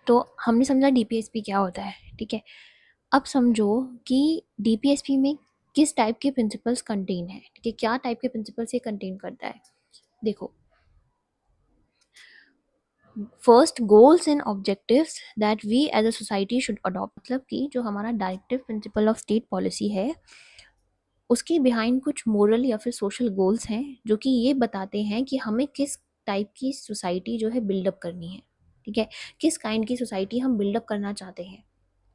तो हमने समझा डीपीएसपी क्या होता है, ठीक है। अब समझो कि डीपीएसपी में किस टाइप के प्रिंसिपल्स कंटेन है, ठीक है, क्या टाइप के प्रिंसिपल्स ये कंटेन करता है। देखो, first, goals and objectives that we as a society should adopt. मतलब कि जो हमारा directive principle of state policy है, उसके बिहाइंड कुछ मोरल या फिर सोशल गोल्स हैं जो कि ये बताते हैं कि हमें किस टाइप की सोसाइटी जो है बिल्डअप करनी है, ठीक है, किस काइंड की सोसाइटी हम बिल्डअप करना चाहते हैं,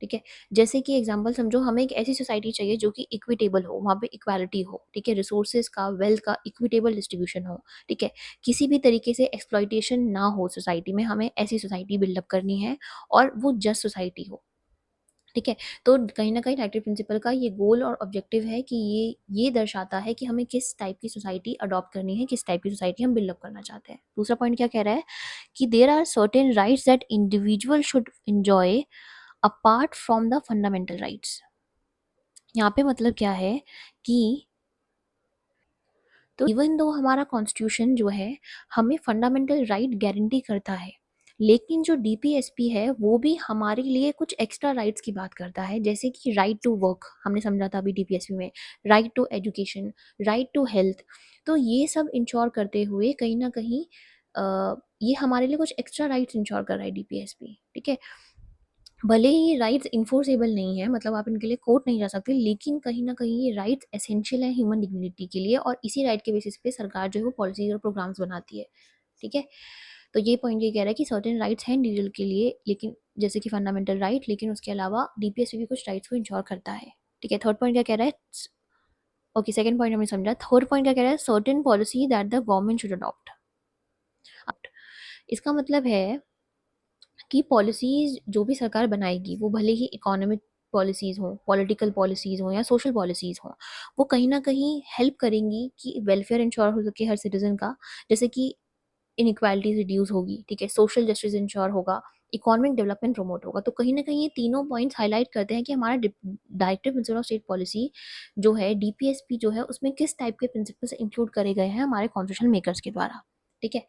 ठीक है। जैसे कि एग्जांपल समझो, हमें एक ऐसी सोसाइटी चाहिए जो कि इक्विटेबल हो, वहाँ पे इक्वालिटी हो, ठीक है, रिसोर्सेज का, वेल्थ का इक्विटेबल डिस्ट्रीब्यूशन हो, ठीक है, किसी भी तरीके से एक्सप्लॉइटेशन ना हो सोसाइटी में, हमें ऐसी सोसाइटी बिल्डअप करनी है और वो जस्ट सोसाइटी हो, ठीक है। तो कहीं ना कहीं डायरेक्टिव प्रिंसिपल का ये गोल और ऑब्जेक्टिव है कि ये दर्शाता है कि हमें किस टाइप की सोसाइटी अडॉप्ट करनी है, किस टाइप की सोसाइटी हम बिल्डअप करना चाहते हैं। दूसरा पॉइंट क्या कह रहा है कि there are certain rights that individual should enjoy apart from the fundamental rights. यहाँ पे मतलब क्या है कि तो इवन दो हमारा कॉन्स्टिट्यूशन जो है हमें फंडामेंटल राइट गारंटी करता है, लेकिन जो डीपीएसपी है वो भी हमारे लिए कुछ एक्स्ट्रा राइट्स की बात करता है, जैसे कि राइट टू वर्क हमने समझा था अभी डीपीएसपी में, right to education, right to health. तो ये सब इंश्योर करते हुए कहीं ना कहीं ये हमारे लिए कुछ एक्स्ट्रा राइट्स इंश्योर कर रहा है डीपीएसपी, ठीक है। भले ही ये राइट्स इन्फोर्सेबल नहीं है, मतलब आप इनके लिए कोर्ट नहीं जा सकते, लेकिन कहीं ना कहीं ये राइट्स एसेंशियल है ह्यूमन डिग्निटी के लिए, और इसी राइट के बेसिस पे सरकार जो है वो पॉलिसीज और प्रोग्राम्स बनाती है, ठीक है। तो ये पॉइंट ये कह रहा है कि सर्टेन राइट्स हैं इंडिविजुअल के लिए, लेकिन जैसे कि फंडामेंटल राइट, लेकिन उसके अलावा डीपीएसपी भी कुछ राइट्स को इंश्योर करता है, ठीक है। थर्ड पॉइंट क्या कह रहा है, ओके, सेकंड पॉइंट हमने समझा। थर्ड पॉइंट क्या कह रहा है, certain policy that the government should adopt. इसका मतलब है कि पॉलिसीज जो भी सरकार बनाएगी वो भले ही इकोनॉमिक पॉलिसीज हों, पॉलिटिकल पॉलिसीज हों या सोशल पॉलिसीज हों, वो कहीं ना कहीं हेल्प करेंगी कि वेलफेयर इंश्योर हो सके हर सिटीजन का, जैसे कि इनइक्वालिटी रिड्यूस होगी, ठीक है, सोशल जस्टिस इंश्योर होगा, इकोनॉमिक डेवलपमेंट प्रमोट होगा। तो कहीं ना कहीं ये तीनों पॉइंट्स हाईलाइट करते हैं कि हमारा directive principle of state policy जो है डीपीएसपी जो है उसमें किस टाइप के प्रिंसिपल्स इंक्लूड करे गए हैं हमारे कॉन्स्टिट्यूशन मेकर्स के द्वारा, ठीक है।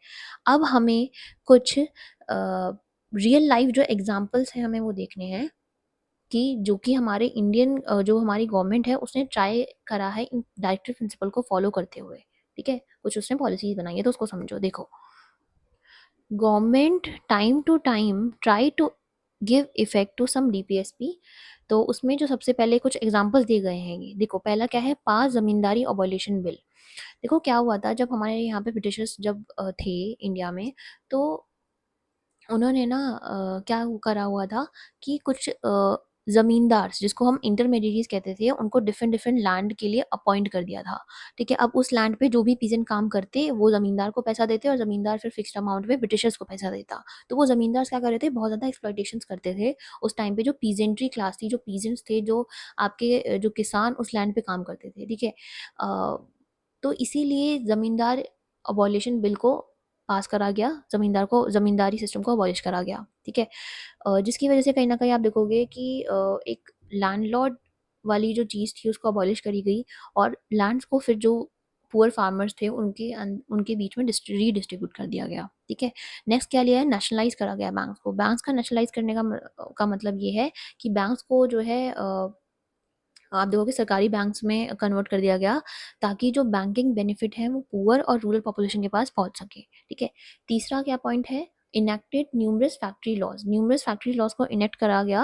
अब हमें कुछ रियल लाइफ जो एग्जाम्पल्स हैं हमें वो देखने हैं कि जो कि हमारे इंडियन जो हमारी गवर्नमेंट है उसने ट्राई करा है इन डायरेक्टिव प्रिंसिपल को फॉलो करते हुए, ठीक है, कुछ उसने पॉलिसीज बनाई है, तो उसको समझो। देखो, government time to time try to give effect to some DPSP. तो उसमें जो सबसे पहले कुछ एग्जांपल्स दिए गए हैं, ये देखो, पहला क्या है, पास जमींदारी अबॉलिशन बिल। देखो क्या हुआ था जब हमारे यहाँ पे ब्रिटिशर्स जब थे इंडिया में, तो उन्होंने ना क्या करा हुआ था कि कुछ जमींदार जिसको हम इंटरमीडिएरीज कहते थे उनको डिफरेंट डिफरेंट लैंड के लिए अपॉइंट कर दिया था, ठीक है। अब उस लैंड पे जो भी पीजेंट काम करते वो जमींदार को पैसा देते और जमींदार फिर फिक्स्ड अमाउंट में ब्रिटिशर्स को पैसा देता। तो वो जमींदार क्या कर रहे थे, बहुत ज़्यादा एक्सप्लॉइटेशन करते थे उस टाइम पे जो पीजेंट्री क्लास थी, जो पीजेंट्स थे, जो आपके जो किसान उस लैंड पे काम करते थे, ठीक है। तो इसीलिए जमींदार अबॉलिशन बिल को पास करा गया, ज़मींदार को ज़मींदारी सिस्टम को अबॉलिश करा गया, ठीक है। जिसकी वजह से कहीं न कहीं आप देखोगे कि एक लैंडलॉर्ड वाली जो चीज़ थी उसको अबॉलिश करी गई, और लैंड्स को फिर जो पुअर फार्मर्स थे उनके बीच में रीडिस्ट्रीब्यूट कर दिया गया, ठीक है। नेक्स्ट क्या लिया है, नेशनलाइज़ करा गया बैंक्स को। बैंक्स का नेशनलाइज़ करने का मतलब ये है कि बैंक्स को जो है आप देखोगे सरकारी बैंक्स में कन्वर्ट कर दिया गया, ताकि जो बैंकिंग बेनिफिट है वो पुअर और रूरल पॉपुलेशन के पास पहुंच सके, ठीक है। तीसरा क्या पॉइंट है, enacted numerous factory laws. Numerous factory laws को इनेक्ट करा गया,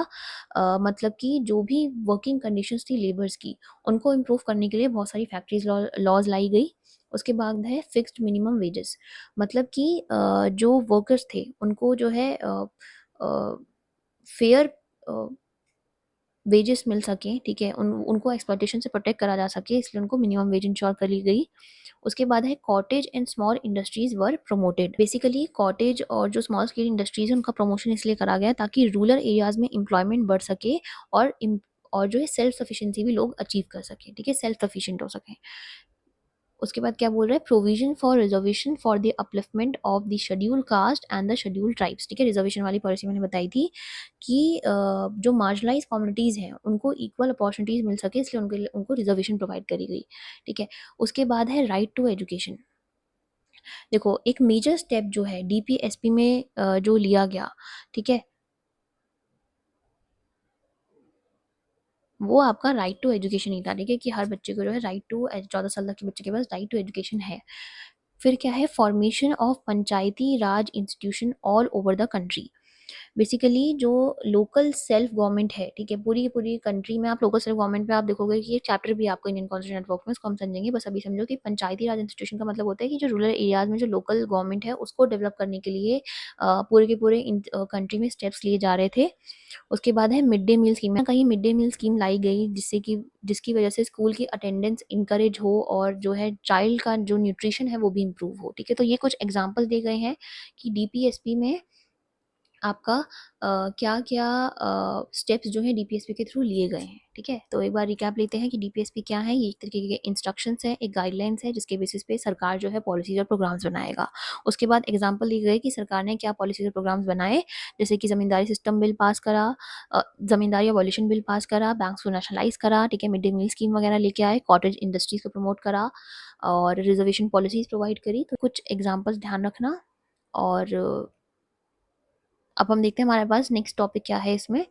मतलब कि जो भी वर्किंग कंडीशंस थी लेबर्स की उनको इम्प्रूव करने के लिए बहुत सारी फैक्ट्रीज लॉज लाई गई। उसके बाद है फिक्स्ड मिनिमम वेजेस, मतलब कि जो वर्कर्स थे उनको जो है फेयर वेजेस मिल सकें, ठीक है, उनको एक्सप्लॉइटेशन से प्रोटेक्ट करा जा सके, इसलिए उनको मिनिमम वेज इंश्योर करी गई। उसके बाद है cottage and small industries were promoted. Basically cottage और जो स्मॉल स्केल इंडस्ट्रीज है उनका प्रमोशन इसलिए करा गया ताकि रूरल एरियाज में एम्प्लॉयमेंट बढ़ सके, और और जो है सेल्फ सफिशिएंसी भी लोग अचीव कर सके, ठीक है, सेल्फ सफिशिएंट हो सके। उसके बाद क्या बोल रहे हैं, provision for reservation for the upliftment of the schedule caste and the schedule tribes, ठीक है। रिजर्वेशन वाली पॉलिसी मैंने बताई थी कि जो मार्जिनलाइज कम्युनिटीज़ हैं उनको इक्वल अपॉर्चुनिटीज़ मिल सके, इसलिए उनके लिए उनको रिजर्वेशन प्रोवाइड करी गई, ठीक है। उसके बाद है राइट टू एजुकेशन। देखो, एक मेजर स्टेप जो है डीपीएसपी में जो लिया गया, ठीक है, वो आपका राइट टू एजुकेशन नहीं था, ठीक है, कि हर बच्चे को जो है राइट टू 14 साल तक के बच्चे के पास राइट टू एजुकेशन है। फिर क्या है, formation of Panchayati Raj institution all over the country. Basically जो लोकल सेल्फ गवर्नमेंट है, ठीक है, पूरी की पूरी कंट्री में आप लोकल सेल्फ गवर्नमेंट पे आप देखोगे कि ये चैप्टर भी आपको इंडियन कॉन्स्टिट्यूशन नेटवर्क में, उसको हम समझेंगे। बस अभी समझो कि पंचायती राज इंस्टीट्यूशन का मतलब होता है कि जो रूरल एरियाज में जो लोकल गवर्नमेंट है उसको डेवलप करने के लिए पूरे के पूरे कंट्री में स्टेप्स लिए जा रहे थे। उसके बाद है मिड डे मील स्कीम। कहीं मिड डे मील स्कीम लाई गई जिससे कि जिसकी वजह से स्कूल की अटेंडेंस इंकरेज हो और जो है चाइल्ड का जो न्यूट्रिशन है वो भी इम्प्रूव हो, ठीक है। तो ये कुछ एग्जाम्पल दिए गए हैं कि डीपीएसपी में आपका क्या-क्या स्टेप्स जो है डीपीएसपी के थ्रू लिए गए हैं, ठीक है। तो एक बार रिकैप लेते हैं कि डीपीएसपी क्या है। ये एक तरीके के इंस्ट्रक्शंस है, एक गाइडलाइंस है जिसके बेसिस पे सरकार जो है पॉलिसीज और प्रोग्राम्स बनाएगा। उसके बाद एग्जांपल दिए गए कि सरकार ने क्या पॉलिसीज और प्रोग्राम्स बनाए, जैसे कि ज़मींदारी सिस्टम बिल पास करा, ज़मींदारी अबॉलिशन बिल पास करा, बैंक्स को नेशनलाइज़ करा, ठीक है, मिड डे मील स्कीम वगैरह लेके आए, कॉटेज इंडस्ट्रीज़ को प्रमोट करा और रिजर्वेशन पॉलिसीज़ प्रोवाइड करी। तो कुछ एग्जांपल्स ध्यान रखना। और अब हम देखते हैं हमारे पास नेक्स्ट टॉपिक क्या है इसमें।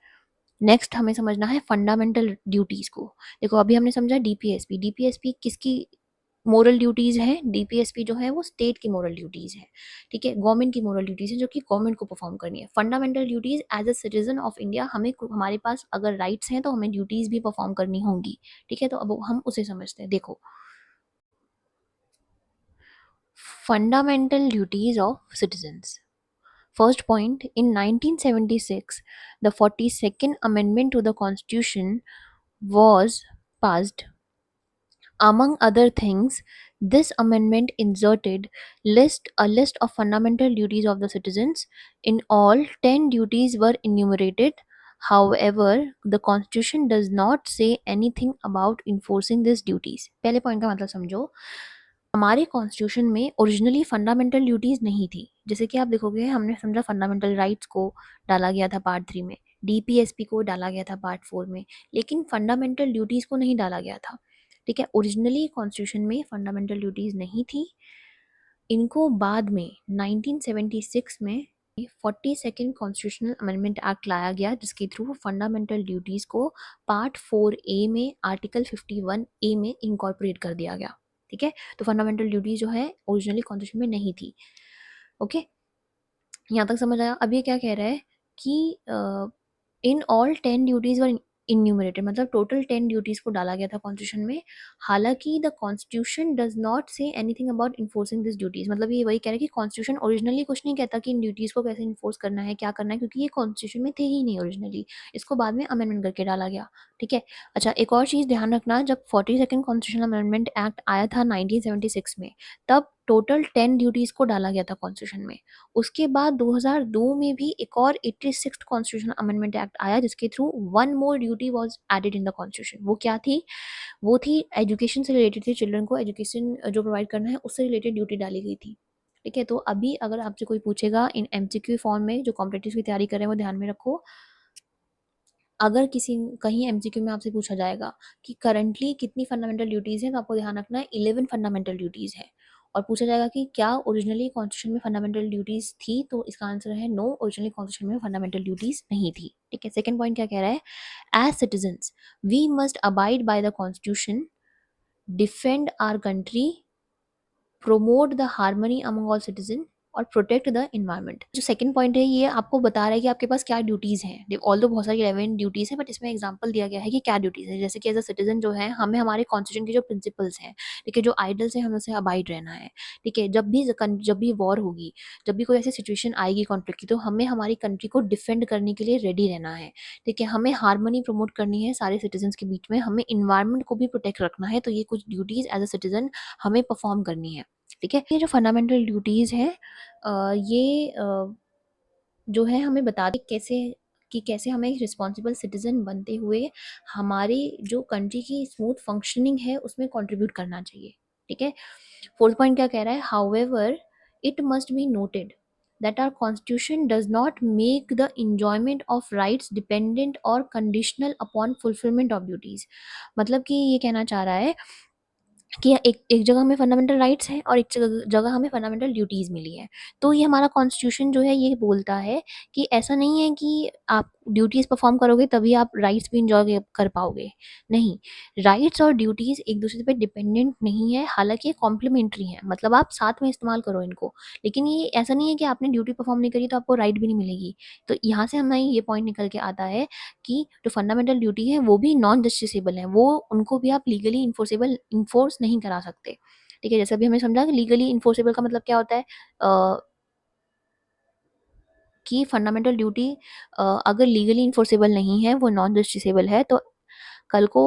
नेक्स्ट हमें समझना है फंडामेंटल ड्यूटीज को। देखो अभी हमने समझा डीपीएसपी। डीपीएसपी किसकी मोरल ड्यूटीज है? डीपीएसपी जो है वो स्टेट की मोरल ड्यूटीज है, ठीक है, गवर्नमेंट की मोरल ड्यूटीज है जो कि गवर्नमेंट को परफॉर्म करनी है। Fundamental duties as a citizen of India, हमें हमारे पास अगर राइट्स हैं तो हमें ड्यूटीज भी परफॉर्म करनी होंगी, ठीक है। तो अब हम उसे समझते हैं। देखो fundamental duties of citizens. First point, in 1976, the 42nd Amendment to the Constitution was passed. Among other things, this amendment inserted a list of fundamental duties of the citizens. In all, 10 duties were enumerated. However, the Constitution does not say anything about enforcing these duties. पहले point का मतलब समझो। हमारे constitution में originally fundamental duties नहीं थी। जैसे कि आप देखोगे हमने समझा फंडामेंटल राइट्स को डाला गया था पार्ट 3 में, डीपीएसपी को डाला गया था पार्ट 4 में, लेकिन फंडामेंटल ड्यूटीज को नहीं डाला गया था, ठीक है। ओरिजिनली कॉन्स्टिट्यूशन में फंडामेंटल ड्यूटीज नहीं थी। इनको बाद में 1976 में 42nd कॉन्स्टिट्यूशनल अमेंडमेंट एक्ट लाया गया जिसके थ्रू फंडामेंटल ड्यूटीज को पार्ट 4A में आर्टिकल 51A में इनकॉर्पोरेट कर दिया गया, ठीक है। तो फंडामेंटल ड्यूटीज जो है ओरिजिनली कॉन्स्टिट्यूशन में नहीं थी। ओके, यहाँ तक समझ आया। अब ये क्या कह रहा है कि in all 10 duties were enumerated, मतलब टोटल 10 ड्यूटीज को डाला गया था कॉन्स्टिट्यूशन में। हालांकि the constitution does not say anything about enforcing this duties, मतलब ये वही कह रहा है कि कॉन्स्टिट्यूशन ओरिजिनली कुछ नहीं कहता कि इन ड्यूटीज को कैसे इन्फोर्स करना है, क्या करना है, क्योंकि ये कॉन्स्टिट्यूशन में थे ही नहीं ओरिजिनली। इसको बाद में अमेंडमेंट करके डाला गया, ठीक है। अच्छा, एक और चीज़ ध्यान रखना, जब 42nd कॉन्स्टिट्यूशनल अमेंडमेंट एक्ट आया था 1976 में, तब टोटल 10 ड्यूटीज को डाला गया था कॉन्स्टिट्यूशन में। उसके बाद 2002 में भी एक और 86th कॉन्स्टिट्यूशनल अमेंडमेंट एक्ट आया जिसके through one more duty was added in the constitution. वो क्या थी? वो थी एजुकेशन से रिलेटेड थी, चिल्ड्रन को एजुकेशन जो प्रोवाइड करना है उससे रिलेटेड ड्यूटी डाली गई थी, ठीक है। तो अभी अगर आपसे कोई पूछेगा इन एमसीक्यू फॉर्म में, जो कॉम्पिटिटिव की तैयारी कर रहे हैं वो ध्यान में रखो। अगर किसी कहीं एमसीक्यू में आपसे पूछा जाएगा कि करंटली कितनी फंडामेंटल ड्यूटीज़ हैं, तो आपको ध्यान रखना है 11 फंडामेंटल ड्यूटीज़ हैं। और पूछा जाएगा कि क्या ओरिजिनली कॉन्स्टिट्यूशन में फंडामेंटल ड्यूटीज़ थी, तो इसका आंसर है नो, ओरिजिनली कॉन्स्टिट्यूशन में फंडामेंटल ड्यूटीज़ नहीं थी, ठीक है। सेकंड पॉइंट क्या कह रहा है? As citizens we must abide by the constitution, defend our country, promote the harmony among all citizen और प्रोटेक्ट द इन्वायरमेंट। जो सेकंड पॉइंट है ये आपको बता रहा है कि आपके पास क्या ड्यूटीज़ हैं। ऑल दो बहुत सारी 11 ड्यूटीज़ हैं, बट इसमें एग्जांपल दिया गया है कि क्या ड्यूटीज़ है। जैसे कि एज अ सिटीजन जो है हमें हमारे कॉन्स्टिट्यूशन के जो प्रिंसिपल्स हैं, ठीक है, जो आइडल्स हैं, हमें उसे अबाइड रहना है, ठीक है। जब भी वॉर होगी, जब भी कोई ऐसी सिचुएशन आएगी कॉन्फ्लिक्ट की, तो हमें हमारी कंट्री को डिफेंड करने के लिए रेडी रहना है, ठीक है। हमें हार्मनी प्रमोट करनी है सारे सिटीजन्स के बीच में, हमें इन्वायरमेंट को भी प्रोटेक्ट रखना है। तो ये कुछ ड्यूटीज़ एज अ सिटीजन हमें परफॉर्म करनी है, ठीक है। ये जो फंडामेंटल ड्यूटीज़ हैं ये जो है हमें बताती कैसे कि कैसे हमें एक रिस्पॉन्सिबल सिटीजन बनते हुए हमारी जो कंट्री की स्मूथ फंक्शनिंग है उसमें कंट्रीब्यूट करना चाहिए, ठीक है। फोर्थ पॉइंट क्या कह रहा है? However it must be noted that our constitution does not make the enjoyment of rights dependent or conditional upon fulfillment of duties। मतलब कि ये कहना चाह रहा है कि एक एक जगह हमें फंडामेंटल राइट्स हैं और एक जगह हमें फंडामेंटल ड्यूटीज़ मिली हैं। तो ये हमारा कॉन्स्टिट्यूशन जो है ये बोलता है कि ऐसा नहीं है कि आप ड्यूटीज़ परफॉर्म करोगे तभी आप राइट्स भी इंजॉय कर पाओगे। नहीं, राइट्स और ड्यूटीज़ एक दूसरे पे डिपेंडेंट नहीं है, हालांकि ये कॉम्प्लीमेंट्री हैं, मतलब आप साथ में इस्तेमाल करो इनको। लेकिन ये ऐसा नहीं है कि आपने ड्यूटी परफॉर्म नहीं करी तो आपको राइट भी नहीं मिलेगी। तो यहाँ से हमें ये पॉइंट निकल के आता है कि जो फंडामेंटल ड्यूटी है वो भी नॉन जस्टिसेबल है, वो उनको भी आप लीगली इन्फोर्स नहीं करा सकते। ठीक है, जैसे अभी हमें समझा कि लीगली इन्फोर्सेबल का मतलब क्या होता है, कि फंडामेंटल ड्यूटी अगर लीगली इन्फोर्सेबल नहीं है, वो नॉन जस्टिसेबल है, तो कल को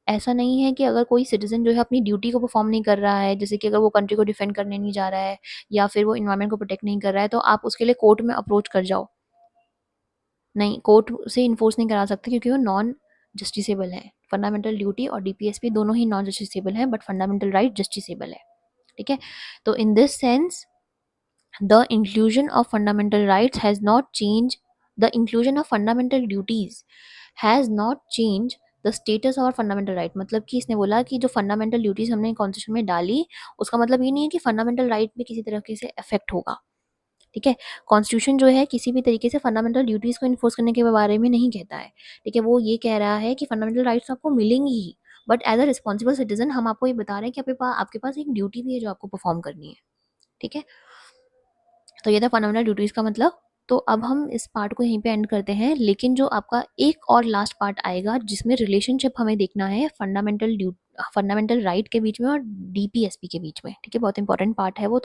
ऐसा नहीं है कि अगर कोई सिटीजन जो है अपनी ड्यूटी को परफॉर्म नहीं कर रहा है, जैसे कि अगर वो कंट्री को डिफेंड करने नहीं जा रहा है या फिर वो इन्वायरमेंट को प्रोटेक्ट नहीं कर रहा है, तो आप उसके लिए कोर्ट में अप्रोच कर जाओ। नहीं, कोर्ट से इन्फोर्स नहीं करा सकते क्योंकि वो नॉन जस्टिसेबल है। फंडामेंटल ड्यूटी और डीपीएसपी दोनों ही नॉन जस्टिसेबल है, बट फंडामेंटल राइट जस्टिसेबल है। ठीक है, तो in this sense the inclusion of fundamental rights has not changed the inclusion of fundamental duties has not changed the status of our fundamental right। मतलब कि इसने बोला कि जो फंडामेंटल ड्यूटीज हमने कॉन्स्टिट्यूशन में डाली, उसका मतलब ये नहीं है कि फंडामेंटल राइट भी किसी तरीके से अफेक्ट होगा। ठीक है, कॉन्स्टिट्यूशन जो है किसी भी तरीके से फंडामेंटल ड्यूटीज को इन्फोर्स करने के बारे में नहीं कहता है। ठीक है, वो ये कह रहा है कि फंडामेंटल राइट्स आपको मिलेंगी ही, but as a responsible citizen हम आपको ये बता रहे हैं कि आपके पास एक ड्यूटी भी है जो आपको परफॉर्म करनी है। ठीक है, तो ये था फंडामेंटल ड्यूटीज का मतलब। तो अब हम इस पार्ट को यहीं पे एंड करते हैं, लेकिन जो आपका एक और लास्ट पार्ट आएगा जिसमें रिलेशनशिप हमें देखना है फंडामेंटल राइट के बीच में और डीपीएसपी के बीच में। ठीक है, बहुत इंपॉर्टेंट पार्ट है वो। तो